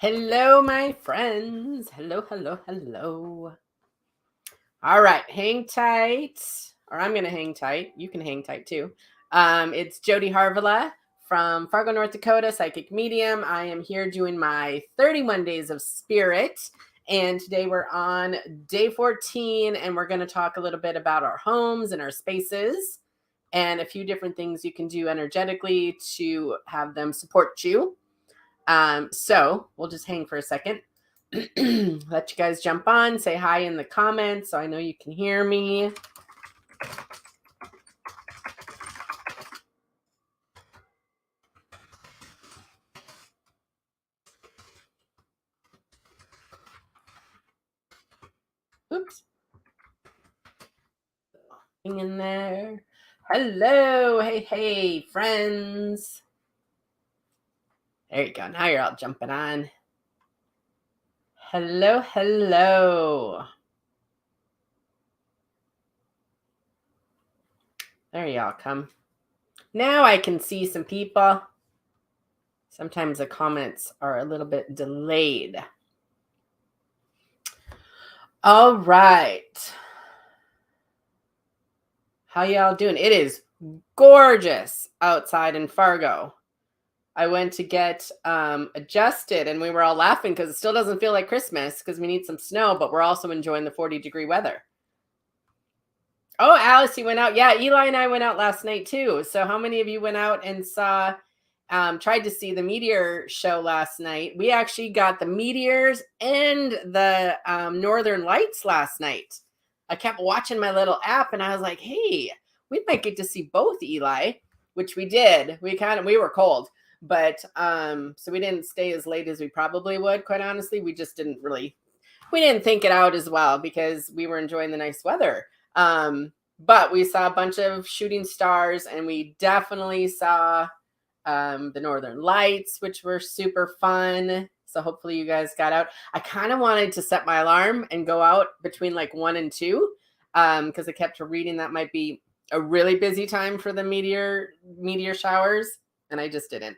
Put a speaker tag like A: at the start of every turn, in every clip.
A: Hello, my friends. Hello, hello, hello. All right, hang tight, or I'm going to hang tight. You can hang tight too. It's Jodie Harvala from Fargo, North Dakota, psychic medium. I am here doing my 31 days of spirit. And today we're on day 14, and we're going to talk a little bit about our homes and our spaces and a few different things you can do energetically to have them support you. So we'll just hang for a second. Let you guys jump on, say hi in the comments so I know you can hear me. Oops. Hang in there. Hello. Hey, friends. There you go. Now you're all jumping on. Hello. There y'all come. Now I can see some people. Sometimes the comments are a little bit delayed. All right. How y'all doing? It is gorgeous outside in Fargo. I went to get adjusted, and we were all laughing because it still doesn't feel like Christmas because we need some snow, but we're also enjoying the 40-degree weather. Oh, Alice, you went out. Yeah, Eli and I went out last night too. So how many of you went out and tried to see the meteor show last night? We actually got the meteors and the northern lights last night. I kept watching my little app and I was like, hey, we might get to see both, Eli, which we did. We were cold, but so we didn't stay as late as we probably would, quite honestly. We just didn't think it out as well because we were enjoying the nice weather. But we saw a bunch of shooting stars, and we definitely saw the northern lights, which were super fun. So hopefully you guys got out. I kind of wanted to set my alarm and go out between like 1 and 2 because I kept reading that might be a really busy time for the meteor showers, and I just didn't.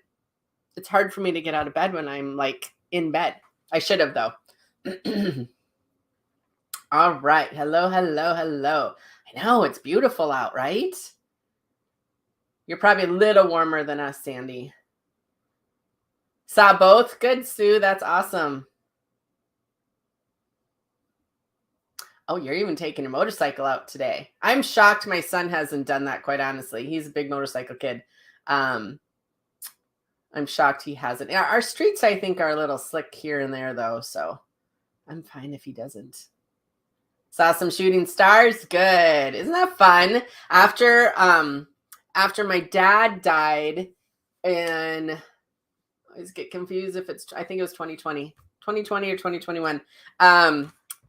A: It's hard for me to get out of bed when I'm like in bed. I should have though. All right. Hello. I know it's beautiful out, right? You're probably a little warmer than us, Sandy. Saw both. Good, Sue. That's awesome. Oh, you're even taking your motorcycle out today. I'm shocked my son hasn't done that, quite honestly. He's a big motorcycle kid. I'm shocked he hasn't. Our streets, I think, are a little slick here and there, though, so I'm fine if he doesn't. Saw some shooting stars. Good. Isn't that fun? After my dad died, and I always get confused if I think it was 2020 or 2021.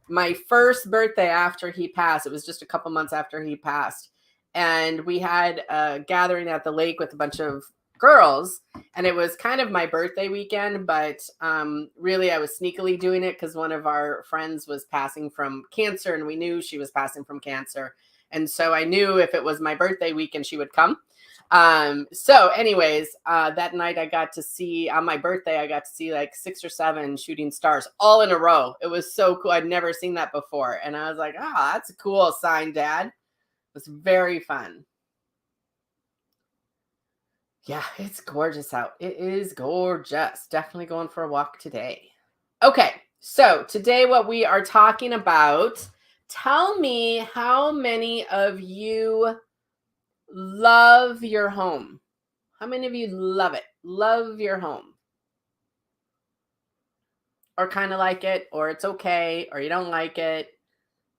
A: My first birthday after he passed, it was just a couple months after he passed. And we had a gathering at the lake with a bunch of girls, and it was kind of my birthday weekend, but really I was sneakily doing it because one of our friends was passing from cancer, and we knew she was passing from cancer, and so I knew if it was my birthday weekend she would come. So anyways, that night on my birthday, I got to see like 6 or 7 shooting stars all in a row. It was so cool. I'd never seen that before, and I was like, that's a cool sign, Dad. It was very fun. Yeah, it's gorgeous out. It is gorgeous. Definitely going for a walk today. Okay, so today what we are talking about, tell me how many of you love your home? How many of you love it? Love your home? Or kind of like it, or it's okay, or you don't like it?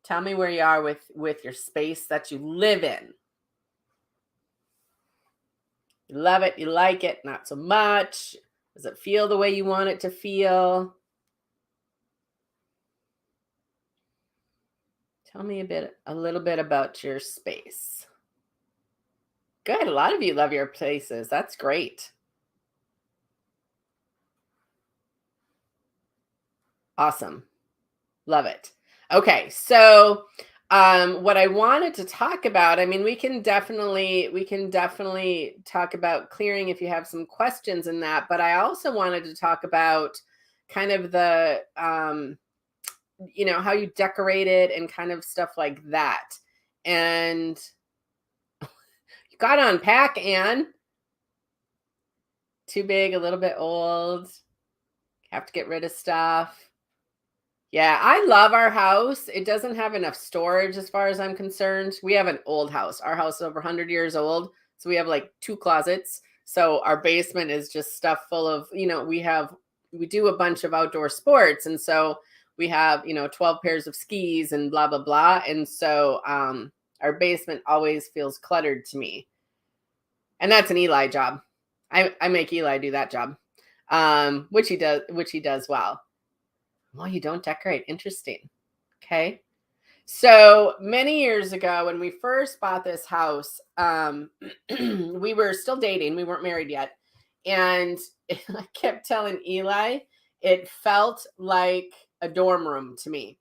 A: Tell me where you are with your space that you live in. You love it, you like it, not so much. Does it feel the way you want it to feel? Tell me a little bit about your space. Good. A lot of you love your places. That's great. Awesome. Love it. Okay. So what I wanted to talk about, I mean, we can definitely talk about clearing if you have some questions in that, but I also wanted to talk about kind of the, how you decorate it and kind of stuff like that. And you got to unpack, Anne. Too big, a little bit old. Have to get rid of stuff. Yeah, I love our house. It doesn't have enough storage as far as I'm concerned. We have an old house. Our house is over 100 years old. So we have like 2 closets. So our basement is just stuff full of, we do a bunch of outdoor sports. And so we have, 12 pairs of skis and blah, blah, blah. And so our basement always feels cluttered to me. And that's an Eli job. I make Eli do that job, which he does well. Well, you don't decorate. Interesting. Okay. So many years ago, when we first bought this house, we were still dating. We weren't married yet. And I kept telling Eli, it felt like a dorm room to me.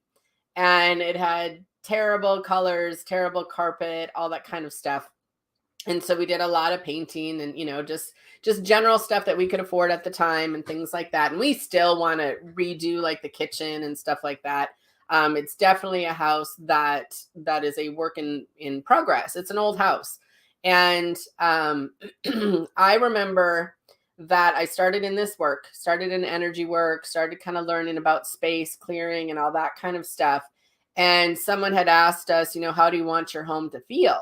A: And it had terrible colors, terrible carpet, all that kind of stuff. And so we did a lot of painting and, just general stuff that we could afford at the time and things like that. And we still want to redo like the kitchen and stuff like that. It's definitely a house that is a work in progress. It's an old house. And I remember that I started in this work, started in energy work, started kind of learning about space clearing and all that kind of stuff. And someone had asked us, how do you want your home to feel?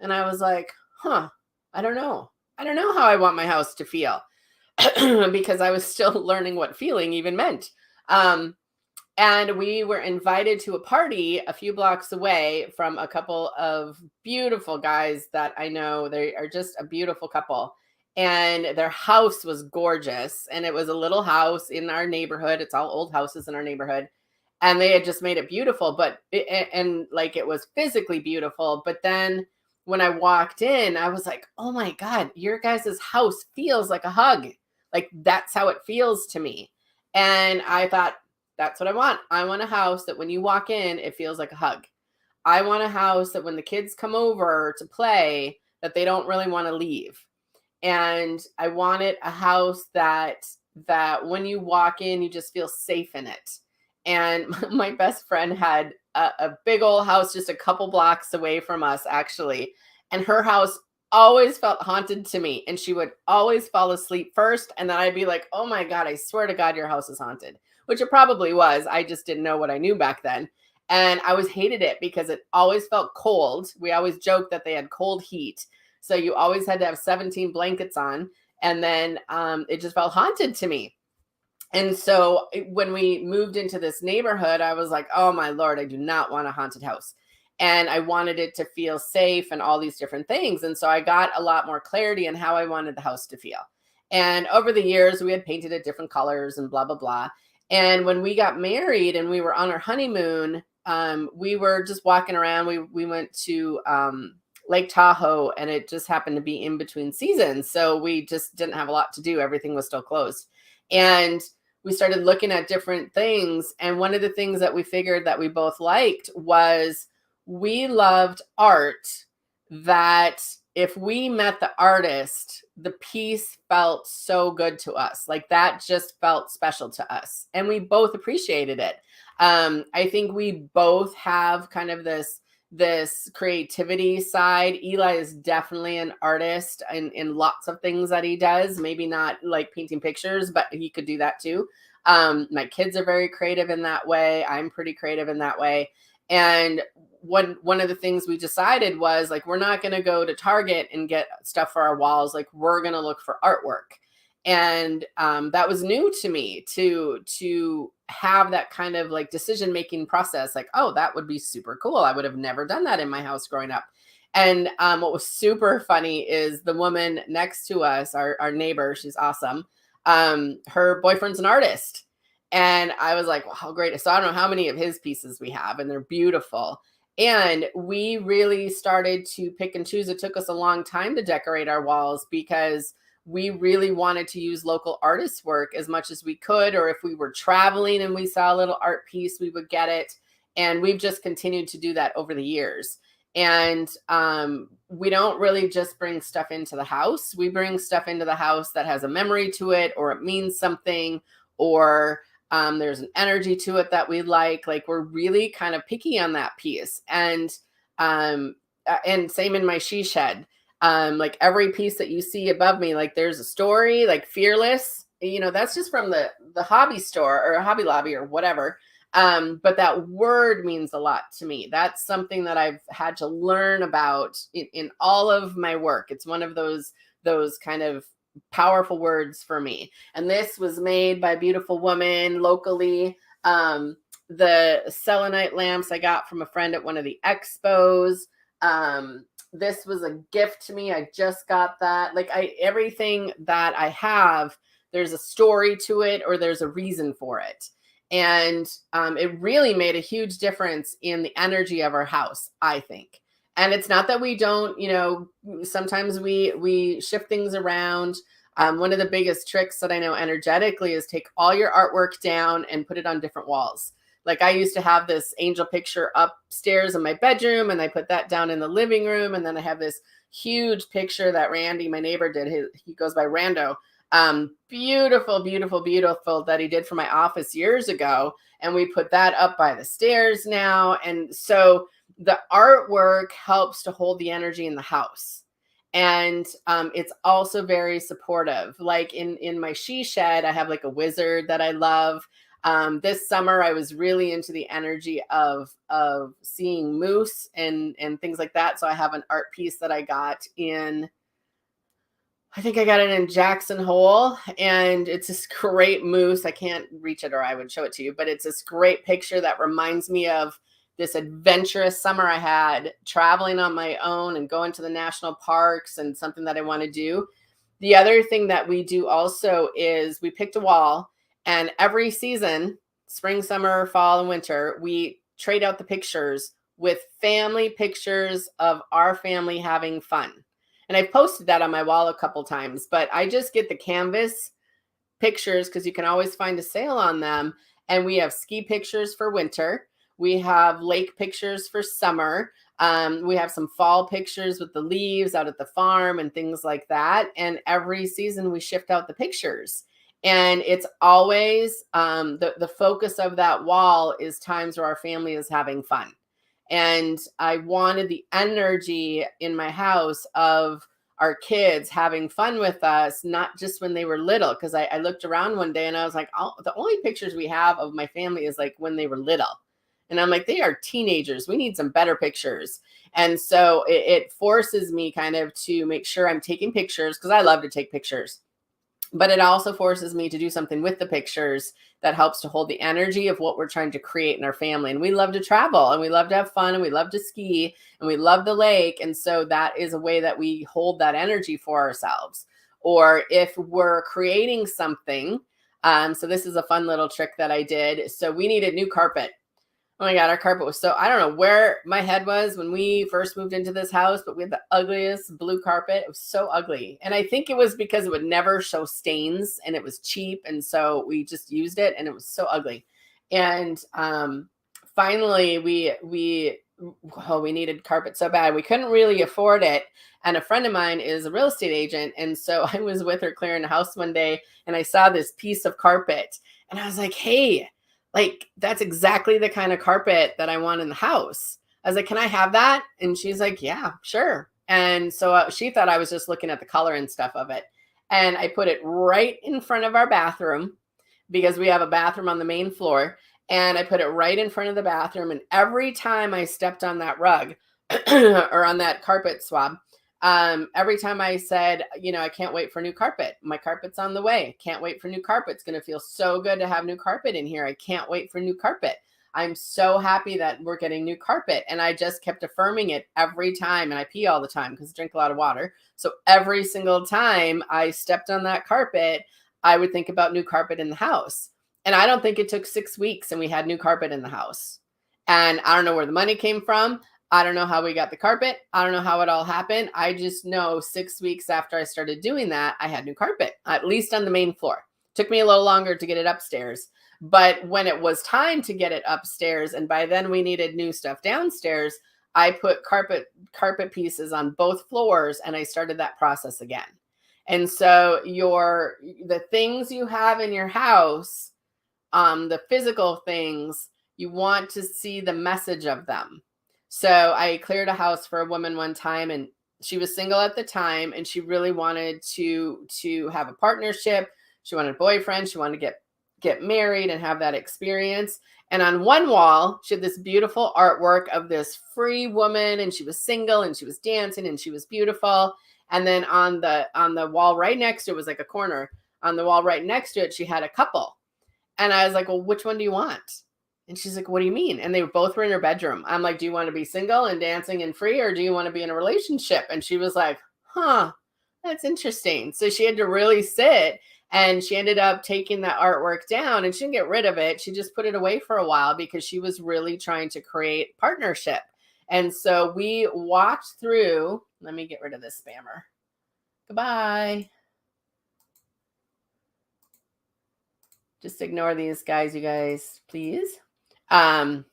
A: And I was like, I don't know. I don't know how I want my house to feel because I was still learning what feeling even meant. And we were invited to a party a few blocks away from a couple of beautiful guys that I know. They are just a beautiful couple. And their house was gorgeous. And it was a little house in our neighborhood. It's all old houses in our neighborhood. And they had just made it beautiful, it was physically beautiful. But then when I walked in, I was like, oh my God, your guys' house feels like a hug. Like that's how it feels to me. And I thought, that's what I want. I want a house that when you walk in, it feels like a hug. I want a house that when the kids come over to play, that they don't really want to leave. And I wanted a house that when you walk in, you just feel safe in it. And my best friend had a big old house just a couple blocks away from us, actually. And her house always felt haunted to me. And she would always fall asleep first. And then I'd be like, oh my God, I swear to God, your house is haunted, which it probably was. I just didn't know what I knew back then. And I always hated it because it always felt cold. We always joked that they had cold heat. So you always had to have 17 blankets on. And then it just felt haunted to me. And so when we moved into this neighborhood, I was like, oh my Lord, I do not want a haunted house. And I wanted it to feel safe and all these different things. And so I got a lot more clarity on how I wanted the house to feel. And over the years, we had painted it different colors and blah, blah, blah. And when we got married and we were on our honeymoon, we were just walking around. We went to Lake Tahoe, and it just happened to be in between seasons. So we just didn't have a lot to do. Everything was still closed. And we started looking at different things. And one of the things that we figured that we both liked was we loved art, that if we met the artist, the piece felt so good to us. Like that just felt special to us. And we both appreciated it. I think we both have kind of this creativity side. Eli is definitely an artist in lots of things that he does. Maybe not like painting pictures, but he could do that too. My kids are very creative in that way. I'm pretty creative in that way. And one of the things we decided was like, we're not going to go to Target and get stuff for our walls. Like we're going to look for artwork. And that was new to me to have that kind of like decision-making process. Like, oh, that would be super cool. I would have never done that in my house growing up. And what was super funny is the woman next to us, our neighbor, she's awesome. Her boyfriend's an artist. And I was like, well, how great. So I don't know how many of his pieces we have, and they're beautiful. And we really started to pick and choose. It took us a long time to decorate our walls because we really wanted to use local artists' work as much as we could. Or if we were traveling and we saw a little art piece, we would get it. And we've just continued to do that over the years. And we don't really just bring stuff into the house. We bring stuff into the house that has a memory to it, or it means something, or there's an energy to it that we like we're really kind of picky on that piece. And same in my she shed. Like every piece that you see above me, like there's a story, like Fearless, that's just from the hobby store or Hobby Lobby or whatever. But that word means a lot to me. That's something that I've had to learn about in all of my work. It's one of those kind of powerful words for me. And this was made by a beautiful woman locally. The selenite lamps I got from a friend at one of the expos. This was a gift to me. I just got that. Like everything that I have, there's a story to it or there's a reason for it. And it really made a huge difference in the energy of our house, I think. And it's not that we don't, sometimes we shift things around. One of the biggest tricks that I know energetically is take all your artwork down and put it on different walls. Like I used to have this angel picture upstairs in my bedroom, and I put that down in the living room. And then I have this huge picture that Randy, my neighbor, did. He goes by Rando. Beautiful, beautiful, beautiful that he did for my office years ago. And we put that up by the stairs now. And so the artwork helps to hold the energy in the house. And it's also very supportive. Like in my she shed, I have like a wizard that I love. This summer, I was really into the energy of seeing moose and things like that. So I have an art piece that I got I think I got it in Jackson Hole, and it's this great moose. I can't reach it or I would show it to you, but it's this great picture that reminds me of this adventurous summer I had traveling on my own and going to the national parks and something that I want to do. The other thing that we do also is we picked a wall, and every season, spring, summer, fall, and winter, we trade out the pictures with family pictures of our family having fun. And I've posted that on my wall a couple times, but I just get the canvas pictures because you can always find a sale on them. And we have ski pictures for winter. We have lake pictures for summer. We have some fall pictures with the leaves out at the farm and things like that. And every season we shift out the pictures. And it's always the focus of that wall is times where our family is having fun. And I wanted the energy in my house of our kids having fun with us, not just when they were little. Because I looked around one day and I was like, oh, the only pictures we have of my family is like when they were little. And I'm like, they are teenagers. We need some better pictures. And so it forces me kind of to make sure I'm taking pictures because I love to take pictures. But it also forces me to do something with the pictures that helps to hold the energy of what we're trying to create in our family. And we love to travel and we love to have fun and we love to ski and we love the lake. And so that is a way that we hold that energy for ourselves. Or if we're creating something, so this is a fun little trick that I did. So we needed new carpet. Oh my God, our carpet was I don't know where my head was when we first moved into this house, but we had the ugliest blue carpet. It was so ugly. And I think it was because it would never show stains and it was cheap. And so we just used it and it was so ugly. And finally we needed carpet so bad. We couldn't really afford it. And a friend of mine is a real estate agent. And so I was with her clearing the house one day and I saw this piece of carpet and I was like, hey, like, that's exactly the kind of carpet that I want in the house. I was like, can I have that? And she's like, yeah, sure. And so she thought I was just looking at the color and stuff of it. And I put it right in front of our bathroom because we have a bathroom on the main floor. And I put it right in front of the bathroom. And every time I stepped on that rug or on that carpet swab, every time I said, I can't wait for new carpet. My carpet's on the way. Can't wait for new carpet. It's going to feel so good to have new carpet in here. I can't wait for new carpet. I'm so happy that we're getting new carpet. And I just kept affirming it every time. And I pee all the time because I drink a lot of water. So every single time I stepped on that carpet, I would think about new carpet in the house. And I don't think it took 6 weeks and we had new carpet in the house. And I don't know where the money came from. I don't know how we got the carpet. I don't know how it all happened. I just know 6 weeks after I started doing that, I had new carpet, at least on the main floor. Took me a little longer to get it upstairs. But when it was time to get it upstairs, and by then we needed new stuff downstairs, I put carpet pieces on both floors and I started that process again. And so the things you have in your house, the physical things, you want to see the message of them. So I cleared a house for a woman one time, and she was single at the time, and she really wanted to have a partnership. She wanted a boyfriend. She wanted to get married and have that experience. And on one wall, she had this beautiful artwork of this free woman, and she was single, and she was dancing, and she was beautiful. And then on the wall right next to it, was like a corner. On the wall right next to it, she had a couple. And I was like, well, which one do you want? And she's like, what do you mean? And they both were in her bedroom. I'm like, do you want to be single and dancing and free, or do you want to be in a relationship? And she was like, huh, that's interesting. So she had to really sit, and she ended up taking that artwork down, and she didn't get rid of it. She just put it away for a while because she was really trying to create partnership. And so we walked through, let me get rid of this spammer. Goodbye. Just ignore these guys, you guys, please. And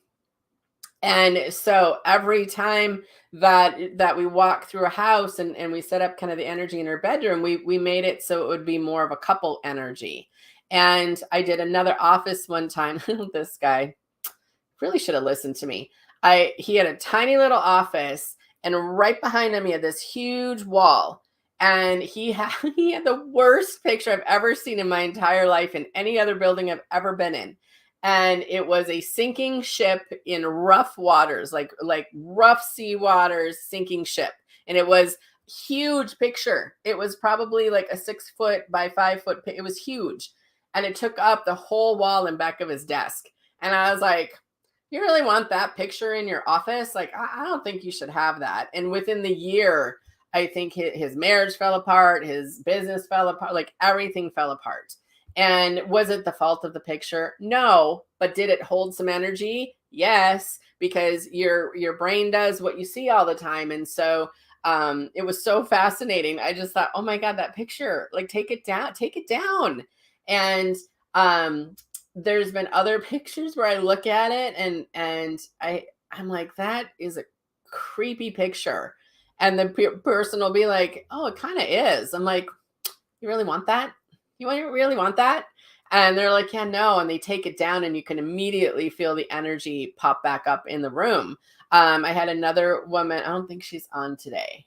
A: so every time that we walk through a house and we set up kind of the energy in her bedroom, we made it so it would be more of a couple energy. And I did another office one time. This guy really should have listened to me. He had a tiny little office, and right behind him he had this huge wall. And he had the worst picture I've ever seen in my entire life in any other building I've ever been in. And it was a sinking ship in rough waters, like rough sea waters, sinking ship. And it was huge picture. It was probably like a 6 foot by 5 foot. It was huge. And it took up the whole wall and back of his desk. And I was like, you really want that picture in your office? Like, I don't think you should have that. And within the year, I think his marriage fell apart, his business fell apart, like everything fell apart. And was it the fault of the picture? No. But did it hold some energy? Yes, because your brain does what you see all the time. And so it was so fascinating. I just thought, oh my God, that picture, like take it down. And there's been other pictures where I look at it and I'm like, that is a creepy picture. And the person will be like, oh, it kind of is. I'm like, you really want that? You really want that? And they're like, yeah, no. And they take it down, and you can immediately feel the energy pop back up in the room. I had another woman. I don't think she's on today.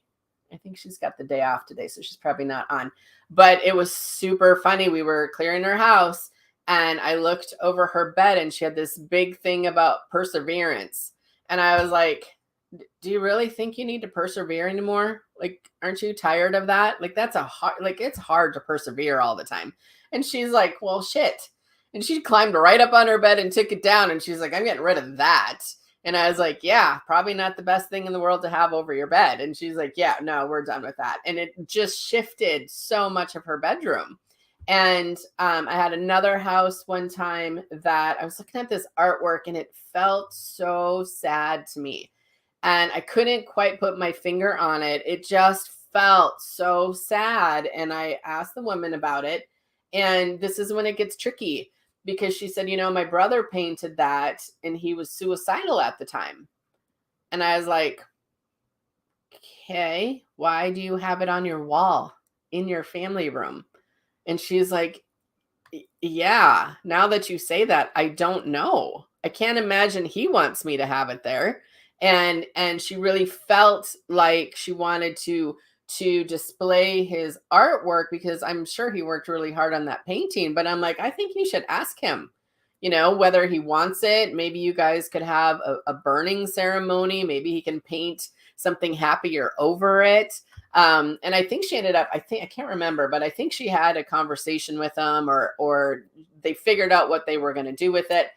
A: I think she's got the day off today, so she's probably not on. But it was super funny. We were clearing her house, and I looked over her bed, and she had this big thing about perseverance. And I was like, do you really think you need to persevere anymore? Like, aren't you tired of that? Like, that's it's hard to persevere all the time. And she's like, well, shit. And she climbed right up on her bed and took it down. And she's like, I'm getting rid of that. And I was like, yeah, probably not the best thing in the world to have over your bed. And she's like, yeah, no, we're done with that. And it just shifted so much of her bedroom. And I had another house one time that I was looking at this artwork, and it felt so sad to me. And I couldn't quite put my finger on it. It just felt so sad. And I asked the woman about it. And this is when it gets tricky, because she said, my brother painted that, and he was suicidal at the time. And I was like, okay, why do you have it on your wall in your family room? And she's like, yeah, now that you say that, I don't know. I can't imagine he wants me to have it there. And she really felt like she wanted to display his artwork, because I'm sure he worked really hard on that painting. But I'm like, I think you should ask him, whether he wants it. Maybe you guys could have a burning ceremony. Maybe he can paint something happier over it. And I think she ended up, I can't remember, but I think she had a conversation with him, or they figured out what they were going to do with it.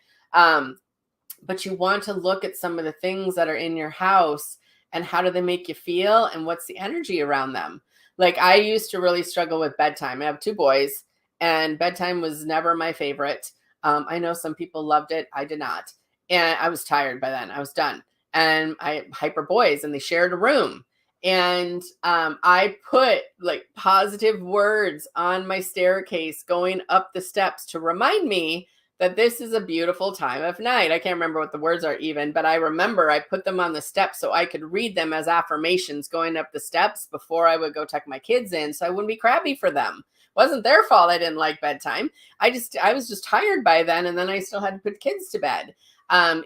A: But you want to look at some of the things that are in your house, and how do they make you feel, and what's the energy around them. Like, I used to really struggle with bedtime. I have 2 boys, and bedtime was never my favorite. I know some people loved it. I did not. And I was tired by then. I was done. And I hyper boys, and they shared a room. And I put like positive words on my staircase going up the steps to remind me that this is a beautiful time of night. I can't remember what the words are even, but I remember I put them on the steps so I could read them as affirmations going up the steps before I would go tuck my kids in, so I wouldn't be crabby for them. It wasn't their fault I didn't like bedtime. I was just tired by then, and then I still had to put kids to bed.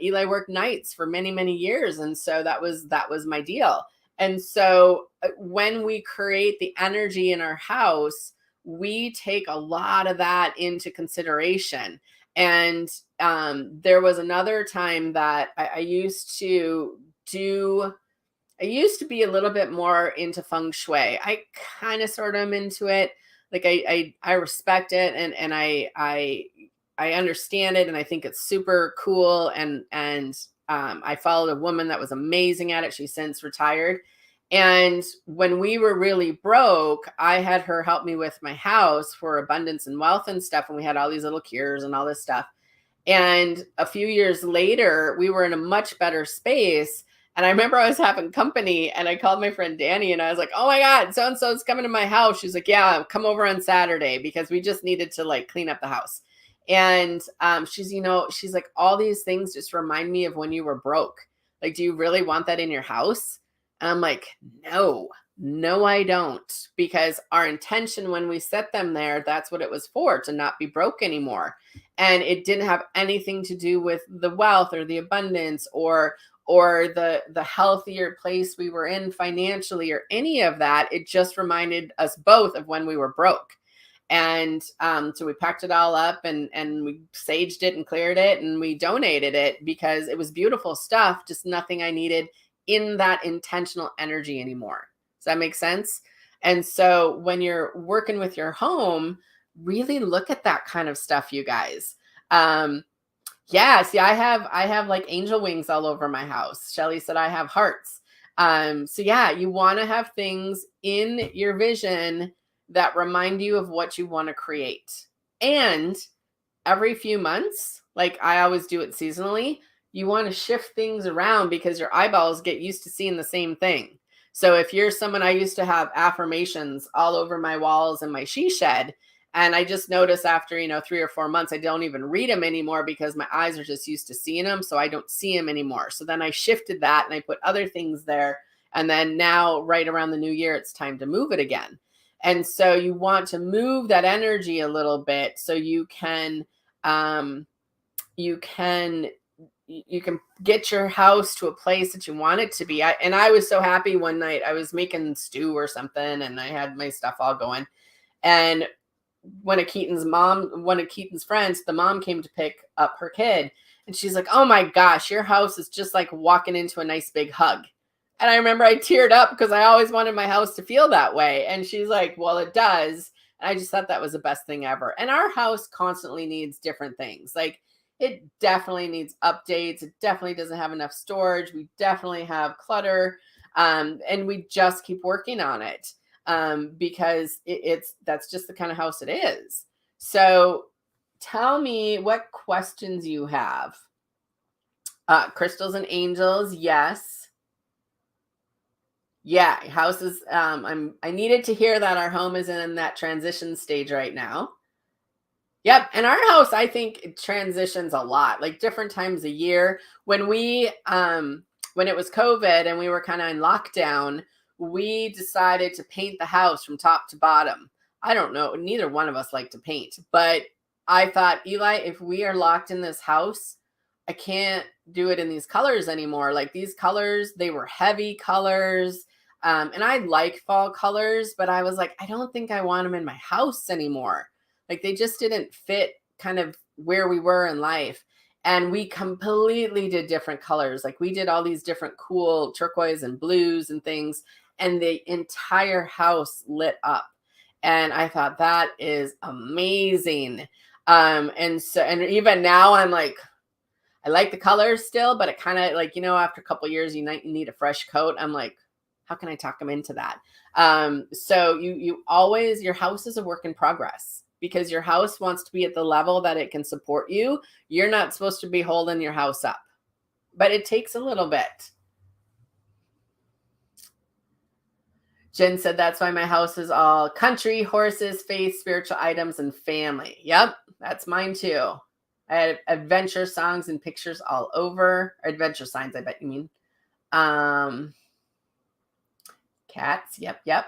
A: Eli worked nights for many, many years, and so that was my deal. And so when we create the energy in our house, we take a lot of that into consideration. And there was another time that I used to be a little bit more into feng shui. I kind of sort of am into it. Like I respect it, and I understand it, and I think it's super cool. And I followed a woman that was amazing at it. She's since retired. And when we were really broke, I had her help me with my house for abundance and wealth and stuff. And we had all these little cures and all this stuff. And a few years later, we were in a much better space. And I remember I was having company, and I called my friend Danny, and I was like, oh my God, so-and-so is coming to my house. She's like, yeah, come over on Saturday, because we just needed to like clean up the house. And she's like, all these things just remind me of when you were broke. Like, do you really want that in your house? And I'm like, no, I don't. Because our intention when we set them there, that's what it was for, to not be broke anymore. And it didn't have anything to do with the wealth or the abundance or the healthier place we were in financially or any of that. It just reminded us both of when we were broke. And so we packed it all up, and we saged it and cleared it, and we donated it because it was beautiful stuff, just nothing I needed in that intentional energy anymore. Does that make sense? And so when you're working with your home, really look at that kind of stuff, you guys. Yeah, see, I have like angel wings all over my house. Shelly said I have hearts. So yeah, you want to have things in your vision that remind you of what you want to create. And every few months, like I always do it seasonally, you want to shift things around because your eyeballs get used to seeing the same thing. So if you're someone, I used to have affirmations all over my walls in my she shed. And I just noticed after, 3 or 4 months, I don't even read them anymore because my eyes are just used to seeing them. So I don't see them anymore. So then I shifted that and I put other things there. And then now right around the new year, it's time to move it again. And so you want to move that energy a little bit so you can get your house to a place that you want it to be. And I was so happy one night. I was making stew or something, and I had my stuff all going. And one of Keaton's friends, the mom came to pick up her kid, and she's like, oh my gosh, your house is just like walking into a nice big hug. And I remember I teared up because I always wanted my house to feel that way. And she's like, well, it does. And I just thought that was the best thing ever. And our house constantly needs different things. Like, it definitely needs updates. It definitely doesn't have enough storage. We definitely have clutter. And we just keep working on it because that's just the kind of house it is. So tell me what questions you have. Crystals and angels. Yes. Yeah. Houses. I needed to hear that our home is in that transition stage right now. Yep. And our house, I think, it transitions a lot, like different times a year. When it was COVID and we were kind of in lockdown, we decided to paint the house from top to bottom. I don't know. Neither one of us like to paint, but I thought, Eli, if we are locked in this house, I can't do it in these colors anymore. Like these colors, they were heavy colors. And I like fall colors, but I was like, I don't think I want them in my house anymore. Like they just didn't fit kind of where we were in life. And we completely did different colors. Like we did all these different cool turquoise and blues and things. And the entire house lit up. And I thought that is amazing. And even now I'm like, I like the colors still, but it kind of like, after a couple of years, you need a fresh coat. I'm like, how can I talk them into that? So you always, your house is a work in progress because your house wants to be at the level that it can support you. You're not supposed to be holding your house up, but it takes a little bit. Jen said, that's why my house is all country, horses, faith, spiritual items, and family. Yep, that's mine too. I had adventure songs and pictures all over. Or adventure signs, I bet you mean. Um, Cats. Yep, yep.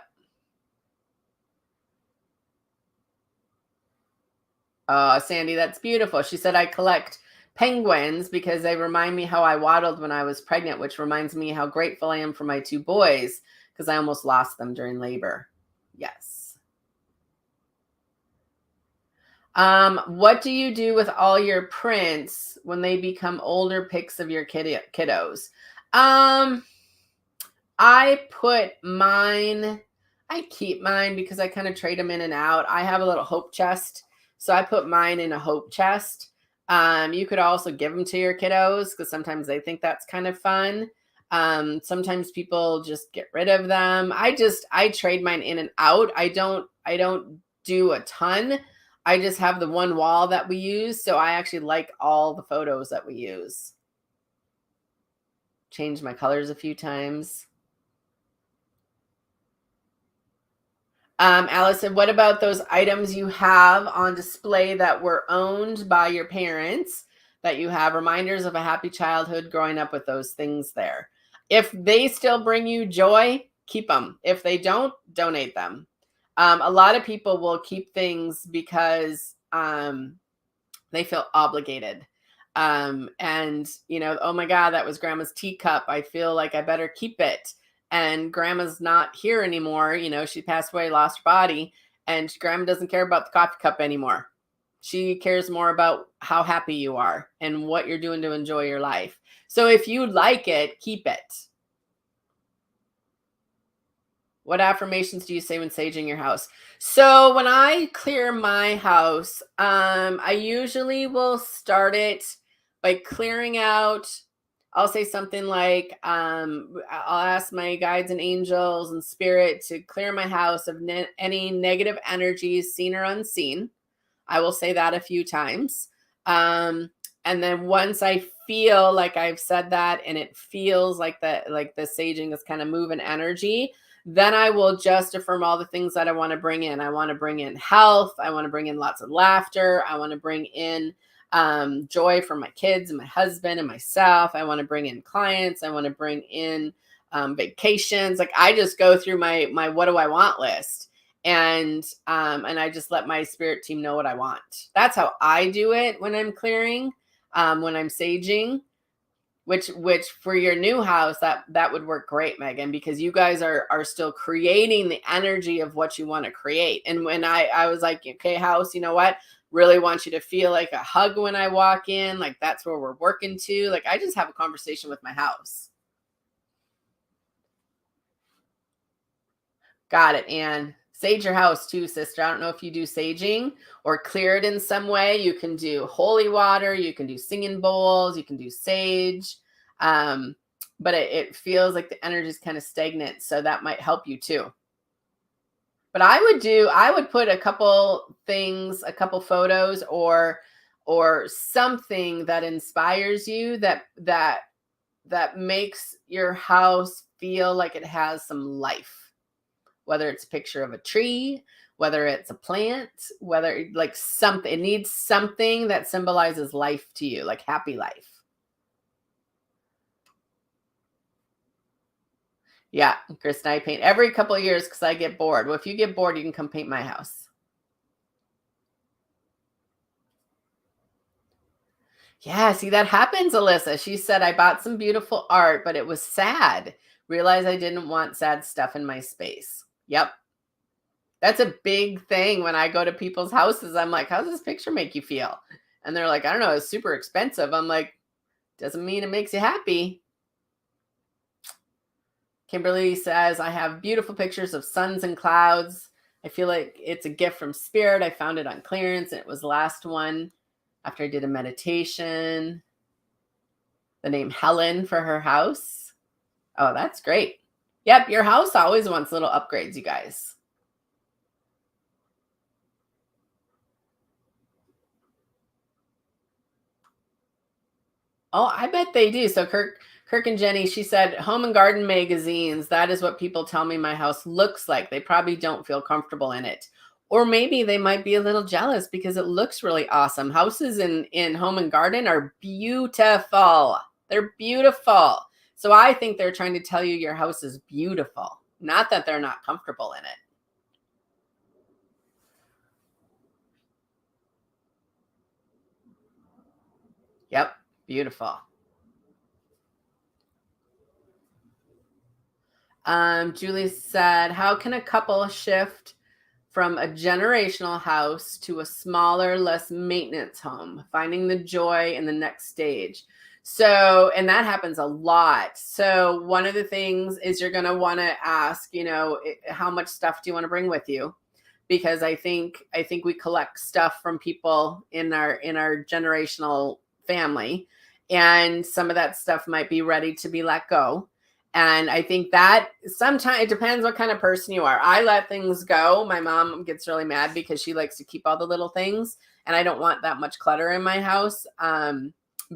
A: Sandy, that's beautiful. She said, I collect penguins because they remind me how I waddled when I was pregnant, which reminds me how grateful I am for my two boys because I almost lost them during labor. Yes. What do you do with all your prints when they become older pics of your kiddos? I put mine, I keep mine because I kind of trade them in and out. I have a little hope chest, so I put mine in a hope chest. You could also give them to your kiddos because sometimes they think that's kind of fun. Sometimes people just get rid of them. I trade mine in and out. I don't do a ton. I just have the one wall that we use, so I actually like all the photos that we use. Changed my colors a few times. Alice said, what about those items you have on display that were owned by your parents that you have reminders of a happy childhood growing up with those things there? If they still bring you joy, keep them. If they don't, donate them. A lot of people will keep things because they feel obligated. And, oh my God, that was grandma's teacup. I feel like I better keep it. And grandma's not here anymore. She passed away, lost her body, and grandma doesn't care about the coffee cup anymore. She cares more about how happy you are and what you're doing to enjoy your life. So if you like it, keep it. What affirmations do you say when saging your house? So when I clear my house, I usually will start it by clearing out. I'll say something like, I'll ask my guides and angels and spirit to clear my house of any negative energies, seen or unseen. I will say that a few times. And then once I feel like I've said that and it feels like the saging is kind of moving energy, then I will just affirm all the things that I want to bring in. I want to bring in health. I want to bring in lots of laughter. I want to bring in joy for my kids and my husband and myself. I want to bring in clients. I want to bring in vacations. Like I just go through my what do I want list, and I just let my spirit team know what I want. That's how I do it when I'm clearing, when I'm saging. Which for your new house, that would work great, Megan, because you guys are still creating the energy of what you want to create. And when I was like, okay, house, you know what? Really want you to feel like a hug when I walk in. Like that's where we're working to. Like I just have a conversation with my house. Got it, Anne. Sage your house too, sister. I don't know if you do saging or clear it in some way. You can do holy water. You can do singing bowls. You can do sage. But it feels like the energy is kind of stagnant. So that might help you too. But I would put a couple things, a couple photos or something that inspires you that makes your house feel like it has some life. Whether it's a picture of a tree, whether it's a plant, whether like something, it needs something that symbolizes life to you, like happy life. Yeah, Kristen, I paint every couple of years because I get bored. Well, if you get bored, you can come paint my house. Yeah, see, that happens, Alyssa. She said, I bought some beautiful art, but it was sad. Realized I didn't want sad stuff in my space. Yep. That's a big thing when I go to people's houses. I'm like, how does this picture make you feel? And they're like, I don't know, it's super expensive. I'm like, doesn't mean it makes you happy. Kimberly says, I have beautiful pictures of suns and clouds. I feel like it's a gift from spirit. I found it on clearance and it was the last one after I did a meditation. The name Helen for her house. Oh, that's great. Yep, your house always wants little upgrades, you guys. Oh, I bet they do. So Kirk and Jenny, she said, home and garden magazines. That is what people tell me my house looks like. They probably don't feel comfortable in it. Or maybe they might be a little jealous because it looks really awesome. Houses in Home and Garden are beautiful. They're beautiful. So I think they're trying to tell you your house is beautiful, not that they're not comfortable in it. Yep, beautiful. Julie said, how can a couple shift from a generational house to a smaller, less maintenance home, finding the joy in the next stage? So, and that happens a lot. So one of the things is you're going to want to ask, how much stuff do you want to bring with you? Because I think we collect stuff from people in our generational family, and some of that stuff might be ready to be let go. And I think that sometimes it depends what kind of person you are. I let things go. My mom gets really mad because she likes to keep all the little things, and I don't want that much clutter in my house.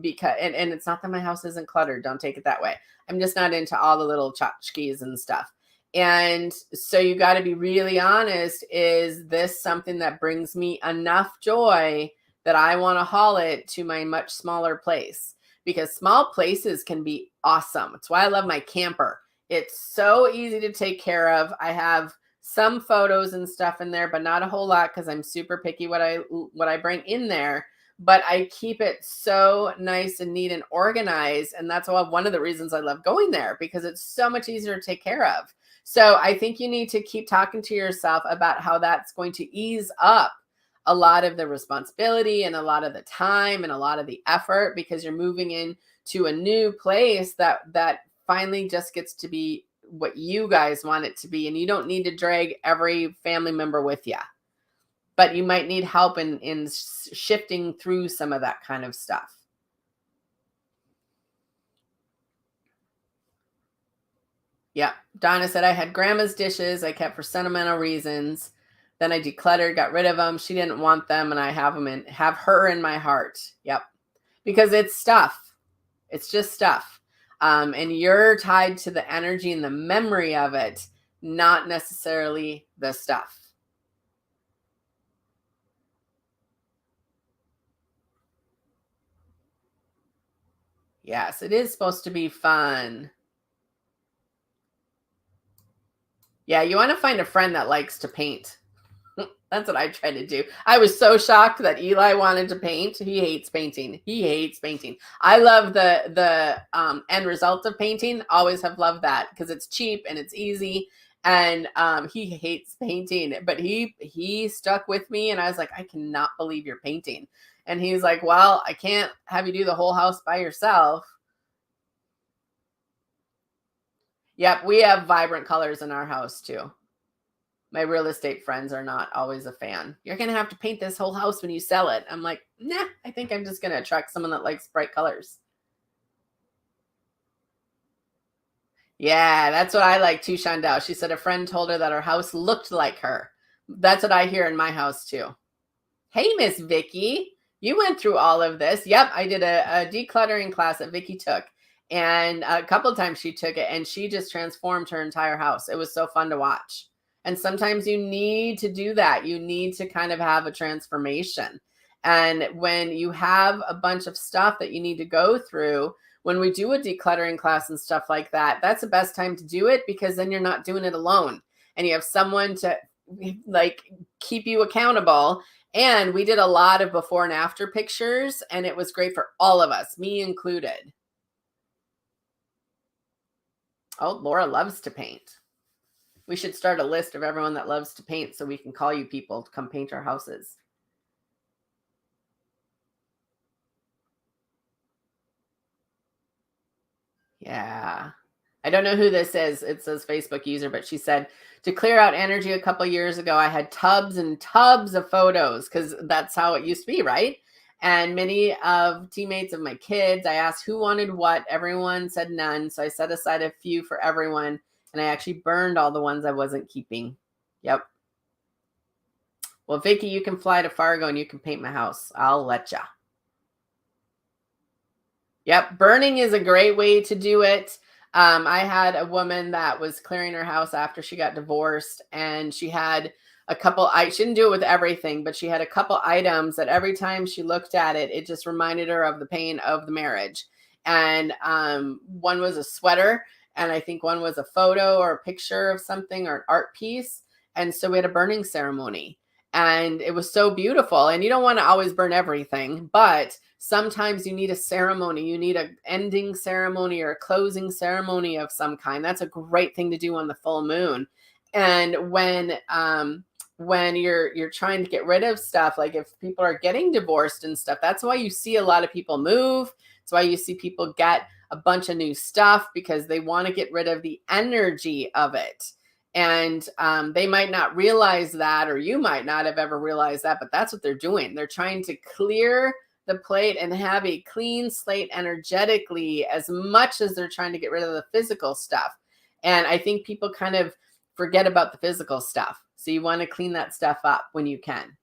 A: Because and it's not that my house isn't cluttered. Don't take it that way. I'm just not into all the little tchotchkes and stuff. And so you got to be really honest. Is this something that brings me enough joy that I want to haul it to my much smaller place? Because small places can be awesome. It's why I love my camper. It's so easy to take care of. I have some photos and stuff in there, but not a whole lot because I'm super picky what I bring in there. But I keep it so nice and neat and organized. And that's one of the reasons I love going there, because it's so much easier to take care of. So I think you need to keep talking to yourself about how that's going to ease up a lot of the responsibility and a lot of the time and a lot of the effort, because you're moving into a new place that finally just gets to be what you guys want it to be. And you don't need to drag every family member with you, but you might need help in shifting through some of that kind of stuff. Yeah. Donna said, I had grandma's dishes I kept for sentimental reasons. Then I decluttered, got rid of them. She didn't want them, and I have her in my heart. Yep. Because it's stuff. It's just stuff. And you're tied to the energy and the memory of it, not necessarily the stuff. Yes, it is supposed to be fun. Yeah, you want to find a friend that likes to paint. That's what I try to do. I was so shocked that Eli wanted to paint. He hates painting. He hates painting. I love the end result of painting. Always have loved that because it's cheap and it's easy. And he hates painting, but he stuck with me, and I was like, I cannot believe you're painting. And he's like, well, I can't have you do the whole house by yourself. Yep, we have vibrant colors in our house too. My real estate friends are not always a fan. You're going to have to paint this whole house when you sell it. I'm like, nah, I think I'm just going to attract someone that likes bright colors. Yeah, that's what I like too, Shandell. She said a friend told her that her house looked like her. That's what I hear in my house too. Hey, Miss Vicky, you went through all of this. Yep, I did a decluttering class that Vicky took. And a couple of times she took it, and she just transformed her entire house. It was so fun to watch. And sometimes you need to do that. You need to kind of have a transformation. And when you have a bunch of stuff that you need to go through, when we do a decluttering class and stuff like that, that's the best time to do it, because then you're not doing it alone and you have someone to like keep you accountable. And we did a lot of before and after pictures, and it was great for all of us, me included. Oh, Laura loves to paint. We should start a list of everyone that loves to paint so we can call you people to come paint our houses. Yeah. I don't know who this is. It says Facebook user, but she said, to clear out energy a couple years ago, I had tubs and tubs of photos, because that's how it used to be, right? And many of teammates of my kids, I asked who wanted what. Everyone said none. So I set aside a few for everyone, and I actually burned all the ones I wasn't keeping. Yep. Well, Vicky, you can fly to Fargo and you can paint my house. I'll let ya. Yep. Burning is a great way to do it. I had a woman that was clearing her house after she got divorced, and she had she didn't do it with everything, but she had a couple items that every time she looked at it, it just reminded her of the pain of the marriage. And one was a sweater, and I think one was a photo or a picture of something or an art piece. And so we had a burning ceremony, and it was so beautiful. And you don't want to always burn everything, but sometimes you need a ceremony. You need an ending ceremony or a closing ceremony of some kind. That's a great thing to do on the full moon. And when you're trying to get rid of stuff, like if people are getting divorced and stuff, that's why you see a lot of people move. That's why you see people get a bunch of new stuff, because they want to get rid of the energy of it. And they might not realize that, or you might not have ever realized that, but that's what they're doing. They're trying to clear the plate and have a clean slate energetically, as much as they're trying to get rid of the physical stuff. And I think people kind of forget about the physical stuff. So you want to clean that stuff up when you can.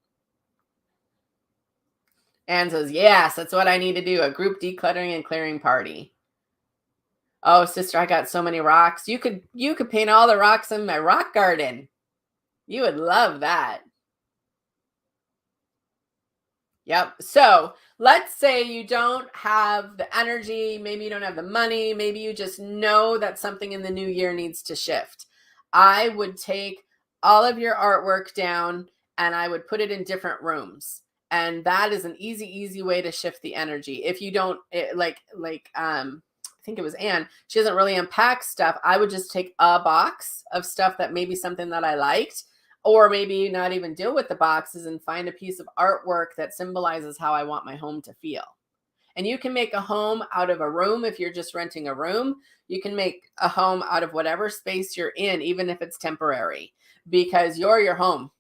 A: Anne says, yes, that's what I need to do. A group decluttering and clearing party. Oh, sister, I got so many rocks. You could paint all the rocks in my rock garden. You would love that. Yep. So let's say you don't have the energy. Maybe you don't have the money. Maybe you just know that something in the new year needs to shift. I would take all of your artwork down and I would put it in different rooms. And that is an easy way to shift the energy. If you don't I think it was Anne, she doesn't really unpack stuff. I would just take a box of stuff that maybe something that I liked, or maybe not even deal with the boxes and find a piece of artwork that symbolizes how I want my home to feel. And you can make a home out of a room. If you're just renting a room, you can make a home out of whatever space you're in, even if it's temporary, because you're your home.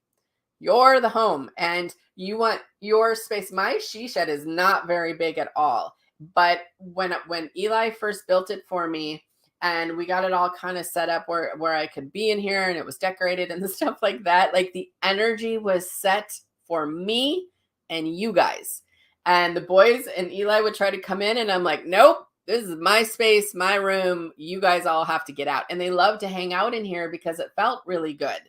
A: You're the home and you want your space. My she shed is not very big at all. But when Eli first built it for me and we got it all kind of set up where I could be in here and it was decorated and stuff like that, like the energy was set for me and you guys. And the boys and Eli would try to come in and I'm like, nope, this is my space, my room. You guys all have to get out. And they love to hang out in here because it felt really good.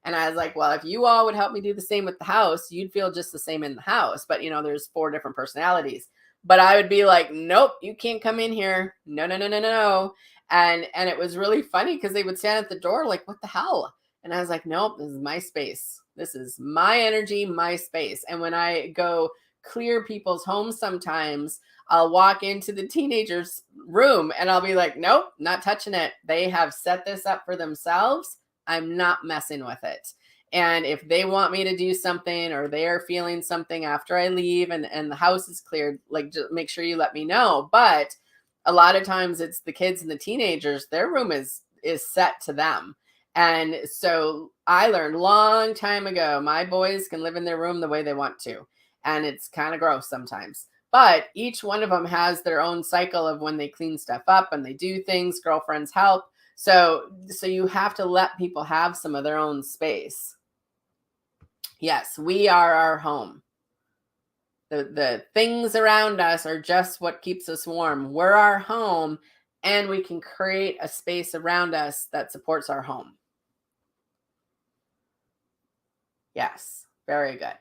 A: And I was like, well, if you all would help me do the same with the house, you'd feel just the same in the house. But, there's 4 different personalities. But I would be like, nope, you can't come in here. No. And it was really funny because they would stand at the door like, what the hell? And I was like, nope, this is my space. This is my energy, my space. And when I go clear people's homes sometimes, I'll walk into the teenager's room and I'll be like, nope, not touching it. They have set this up for themselves. I'm not messing with it. And if they want me to do something or they're feeling something after I leave and the house is cleared, like just make sure you let me know. But a lot of times it's the kids and the teenagers, their room is set to them. And so I learned a long time ago, my boys can live in their room the way they want to. And it's kind of gross sometimes. But each one of them has their own cycle of when they clean stuff up and they do things, girlfriends help. So you have to let people have some of their own space. Yes, we are our home. The things around us are just what keeps us warm. We're our home, and we can create a space around us that supports our home. Yes, very good.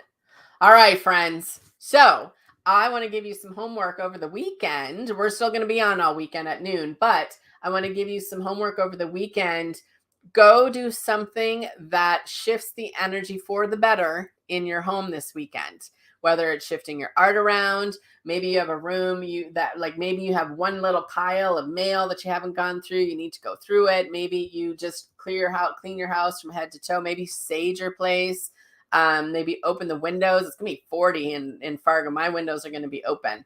A: All right, friends. So I want to give you some homework over the weekend. We're still going to be on all weekend at noon, but I want to give you some homework over the weekend. Go do something that shifts the energy for the better in your home this weekend. Whether it's shifting your art around, maybe you have a room maybe you have one little pile of mail that you haven't gone through. You need to go through it. Maybe you just clean your house from head to toe. Maybe sage your place. Maybe open the windows. It's gonna be 40 in Fargo. My windows are gonna be open.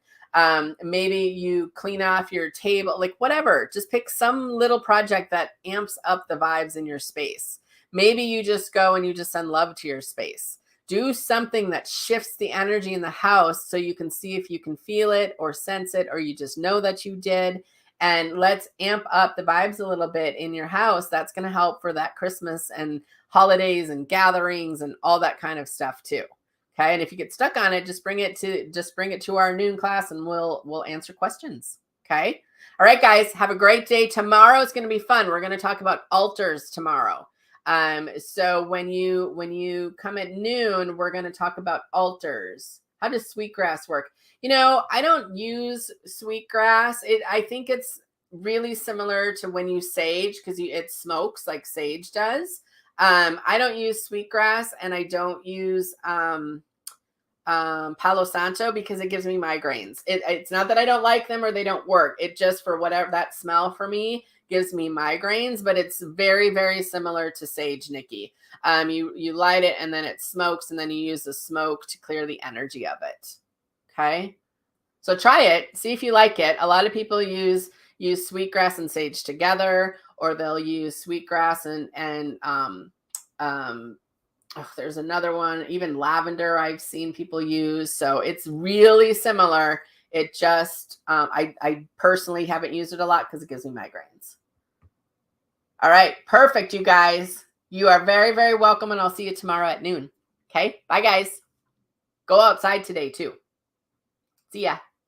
A: Maybe you clean off your table, like whatever. Just pick some little project that amps up the vibes in your space. Maybe you just go and you just send love to your space. Do something that shifts the energy in the house so you can see if you can feel it or sense it, or you just know that you did. And let's amp up the vibes a little bit in your house. That's going to help for that Christmas and holidays and gatherings and all that kind of stuff too. Okay. And if you get stuck on it, just bring it to our noon class and we'll answer questions. Okay. All right, guys, have a great day. Tomorrow is going to be fun. We're going to talk about altars tomorrow. So when you come at noon, we're going to talk about altars. How does sweetgrass work? I don't use sweetgrass. I think it's really similar to when you sage, because it smokes like sage does. I don't use sweetgrass, and I don't use Palo Santo because it gives me migraines. It's not that I don't like them or they don't work. It just, for whatever, that smell for me gives me migraines, but it's very, very similar to sage, Nikki. You light it and then it smokes, and then you use the smoke to clear the energy of it. Okay. So try it, see if you like it. A lot of people use sweetgrass and sage together, or they'll use sweetgrass and there's another one, even lavender I've seen people use. So it's really similar. It just, I personally haven't used it a lot because it gives me migraines. All right, perfect, you guys. You are very, very welcome, and I'll see you tomorrow at noon. Okay, bye, guys. Go outside today, too. See ya.